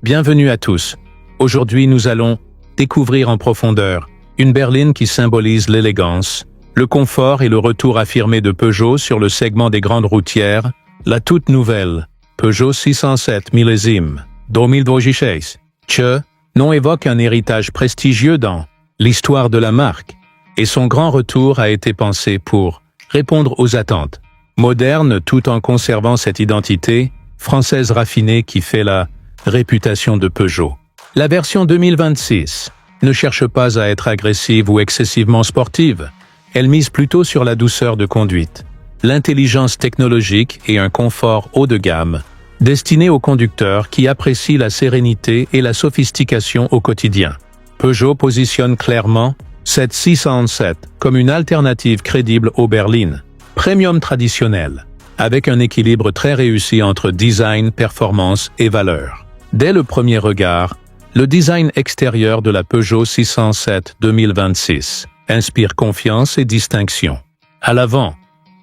Bienvenue à tous. Aujourd'hui, nous allons découvrir en profondeur une berline qui symbolise l'élégance, le confort et le retour affirmé de Peugeot sur le segment des grandes routières, la toute nouvelle Peugeot 607 millésime 2026. Ce nom évoque un héritage prestigieux dans l'histoire de la marque, et son grand retour a été pensé pour répondre aux attentes modernes tout en conservant cette identité française raffinée qui fait la réputation de Peugeot. La version 2026 ne cherche pas à être agressive ou excessivement sportive. Elle mise plutôt sur la douceur de conduite, l'intelligence technologique et un confort haut de gamme, destiné aux conducteurs qui apprécient la sérénité et la sophistication au quotidien. Peugeot positionne clairement cette 607 comme une alternative crédible aux berlines premium traditionnelles, avec un équilibre très réussi entre design, performance et valeur. Dès le premier regard, le design extérieur de la Peugeot 607 2026 inspire confiance et distinction. À l'avant,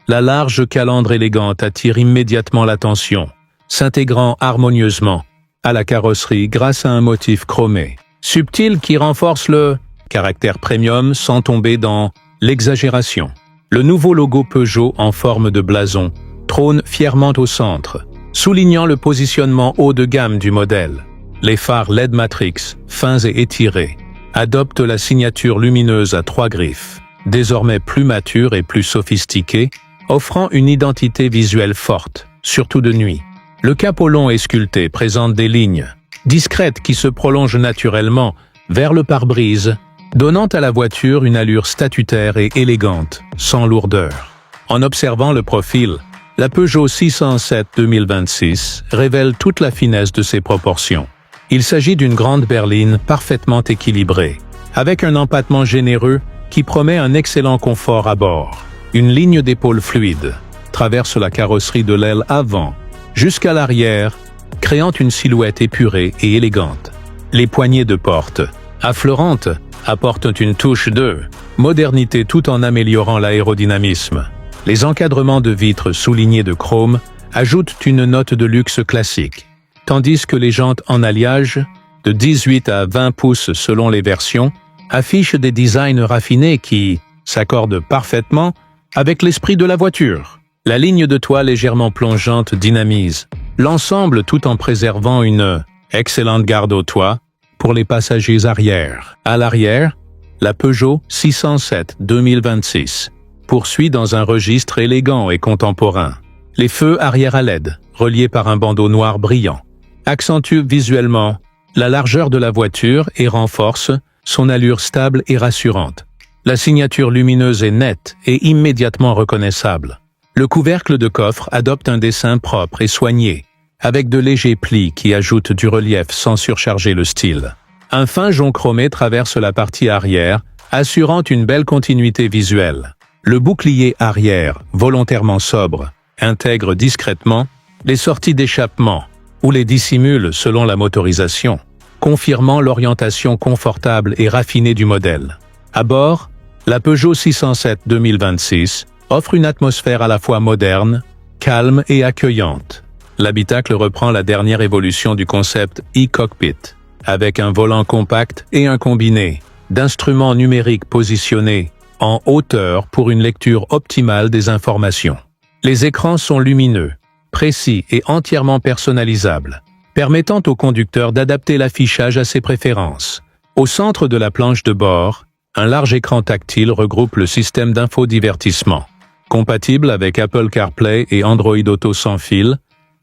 la large calandre élégante attire immédiatement l'attention, s'intégrant harmonieusement à la carrosserie grâce à un motif chromé, subtil qui renforce le caractère premium sans tomber dans l'exagération. Le nouveau logo Peugeot en forme de blason trône fièrement au centre, soulignant le positionnement haut de gamme du modèle. Les phares LED Matrix, fins et étirés, adoptent la signature lumineuse à 3 griffes, désormais plus mature et plus sophistiquée, offrant une identité visuelle forte, surtout de nuit. Le capot long et sculpté présente des lignes discrètes qui se prolongent naturellement vers le pare-brise, donnant à la voiture une allure statutaire et élégante, sans lourdeur. En observant le profil, la Peugeot 607 2026 révèle toute la finesse de ses proportions. Il s'agit d'une grande berline parfaitement équilibrée, avec un empattement généreux qui promet un excellent confort à bord. Une ligne d'épaule fluide traverse la carrosserie de l'aile avant jusqu'à l'arrière, créant une silhouette épurée et élégante. Les poignées de porte, affleurantes, apportent une touche de modernité tout en améliorant l'aérodynamisme. Les encadrements de vitres soulignés de chrome ajoutent une note de luxe classique, tandis que les jantes en alliage, de 18 à 20 pouces selon les versions, affichent des designs raffinés qui s'accordent parfaitement avec l'esprit de la voiture. La ligne de toit légèrement plongeante dynamise l'ensemble tout en préservant une excellente garde au toit pour les passagers arrière. À l'arrière, la Peugeot 607 2026 poursuit dans un registre élégant et contemporain. Les feux arrière à LED, reliés par un bandeau noir brillant, accentuent visuellement la largeur de la voiture et renforcent son allure stable et rassurante. La signature lumineuse est nette et immédiatement reconnaissable. Le couvercle de coffre adopte un dessin propre et soigné, avec de légers plis qui ajoutent du relief sans surcharger le style. Un fin jonc chromé traverse la partie arrière, assurant une belle continuité visuelle. Le bouclier arrière, volontairement sobre, intègre discrètement les sorties d'échappement ou les dissimule selon la motorisation, confirmant l'orientation confortable et raffinée du modèle. À bord, la Peugeot 607 2026 offre une atmosphère à la fois moderne, calme et accueillante. L'habitacle reprend la dernière évolution du concept e-cockpit, avec un volant compact et un combiné d'instruments numériques positionnés en hauteur pour une lecture optimale des informations. Les écrans sont lumineux, précis et entièrement personnalisables, permettant au conducteur d'adapter l'affichage à ses préférences. Au centre de la planche de bord, un large écran tactile regroupe le système d'infodivertissement. Compatible avec Apple CarPlay et Android Auto sans fil,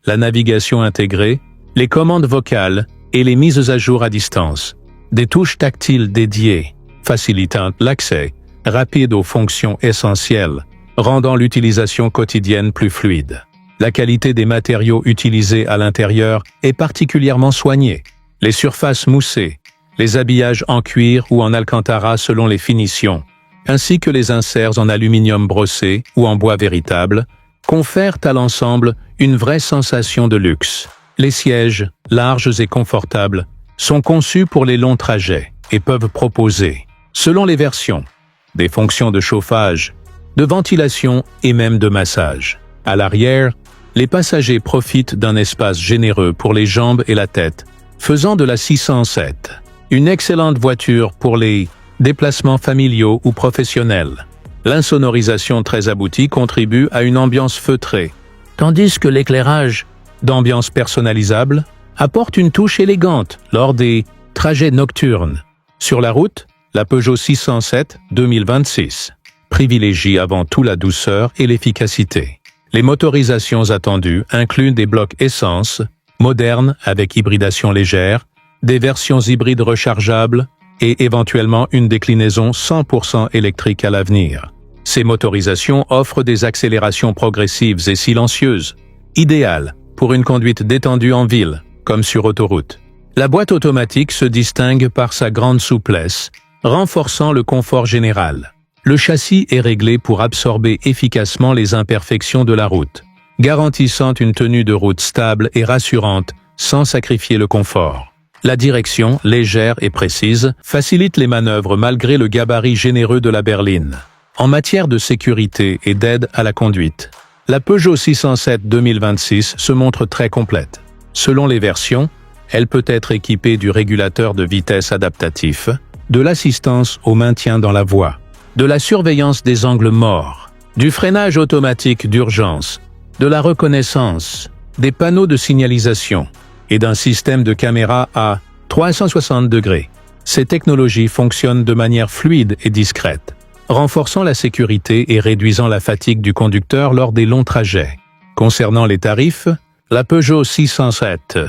la navigation intégrée, les commandes vocales et les mises à jour à distance. Des touches tactiles dédiées, facilitant l'accès rapide aux fonctions essentielles, rendant l'utilisation quotidienne plus fluide. La qualité des matériaux utilisés à l'intérieur est particulièrement soignée. Les surfaces moussées, les habillages en cuir ou en alcantara selon les finitions, ainsi que les inserts en aluminium brossé ou en bois véritable, confèrent à l'ensemble une vraie sensation de luxe. Les sièges, larges et confortables, sont conçus pour les longs trajets et peuvent proposer, selon les versions, des fonctions de chauffage, de ventilation et même de massage. À l'arrière, les passagers profitent d'un espace généreux pour les jambes et la tête, faisant de la 607 une excellente voiture pour les déplacements familiaux ou professionnels. L'insonorisation très aboutie contribue à une ambiance feutrée, tandis que l'éclairage, d'ambiance personnalisable, apporte une touche élégante lors des trajets nocturnes. Sur la route, la Peugeot 607 2026 privilégie avant tout la douceur et l'efficacité. Les motorisations attendues incluent des blocs essence, modernes avec hybridation légère, des versions hybrides rechargeables et éventuellement une déclinaison 100% électrique à l'avenir. Ces motorisations offrent des accélérations progressives et silencieuses, idéales pour une conduite détendue en ville, comme sur autoroute. La boîte automatique se distingue par sa grande souplesse, renforçant le confort général. Le châssis est réglé pour absorber efficacement les imperfections de la route, garantissant une tenue de route stable et rassurante sans sacrifier le confort. La direction, légère et précise, facilite les manœuvres malgré le gabarit généreux de la berline. En matière de sécurité et d'aide à la conduite, la Peugeot 607 2026 se montre très complète. Selon les versions, elle peut être équipée du régulateur de vitesse adaptatif, de l'assistance au maintien dans la voie, de la surveillance des angles morts, du freinage automatique d'urgence, de la reconnaissance, des panneaux de signalisation et d'un système de caméra à 360 degrés. Ces technologies fonctionnent de manière fluide et discrète, renforçant la sécurité et réduisant la fatigue du conducteur lors des longs trajets. Concernant les tarifs, la Peugeot 607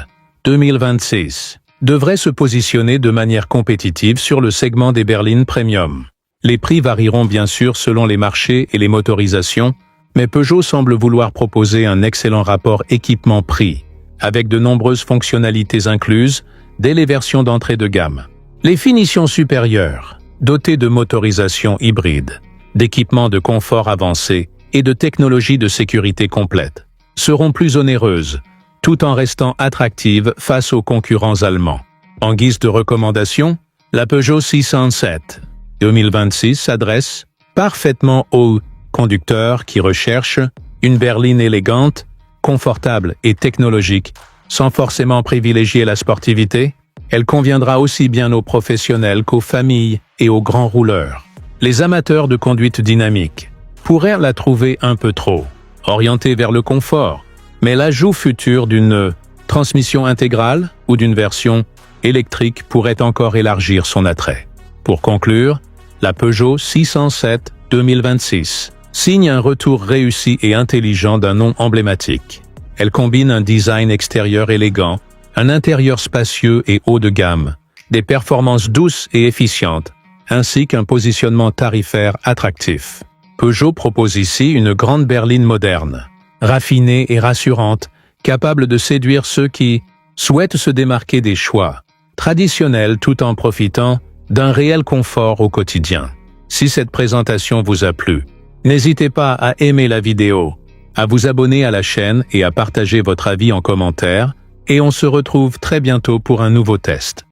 2026 devrait se positionner de manière compétitive sur le segment des berlines premium. Les prix varieront bien sûr selon les marchés et les motorisations, mais Peugeot semble vouloir proposer un excellent rapport équipement-prix, avec de nombreuses fonctionnalités incluses dès les versions d'entrée de gamme. Les finitions supérieures, dotées de motorisation hybride, d'équipements de confort avancé et de technologies de sécurité complète, seront plus onéreuses, tout en restant attractives face aux concurrents allemands. En guise de recommandation, la Peugeot 607 2026 s'adresse parfaitement aux conducteurs qui recherchent une berline élégante, confortable et technologique, sans forcément privilégier la sportivité. Elle conviendra aussi bien aux professionnels qu'aux familles et aux grands rouleurs. Les amateurs de conduite dynamique pourraient la trouver un peu trop orientée vers le confort, mais l'ajout futur d'une transmission intégrale ou d'une version électrique pourrait encore élargir son attrait. Pour conclure, la Peugeot 607 2026 signe un retour réussi et intelligent d'un nom emblématique. Elle combine un design extérieur élégant, un intérieur spacieux et haut de gamme, des performances douces et efficientes, ainsi qu'un positionnement tarifaire attractif. Peugeot propose ici une grande berline moderne, raffinée et rassurante, capable de séduire ceux qui souhaitent se démarquer des choix traditionnels tout en profitant d'un réel confort au quotidien. Si cette présentation vous a plu, n'hésitez pas à aimer la vidéo, à vous abonner à la chaîne et à partager votre avis en commentaire, et on se retrouve très bientôt pour un nouveau test.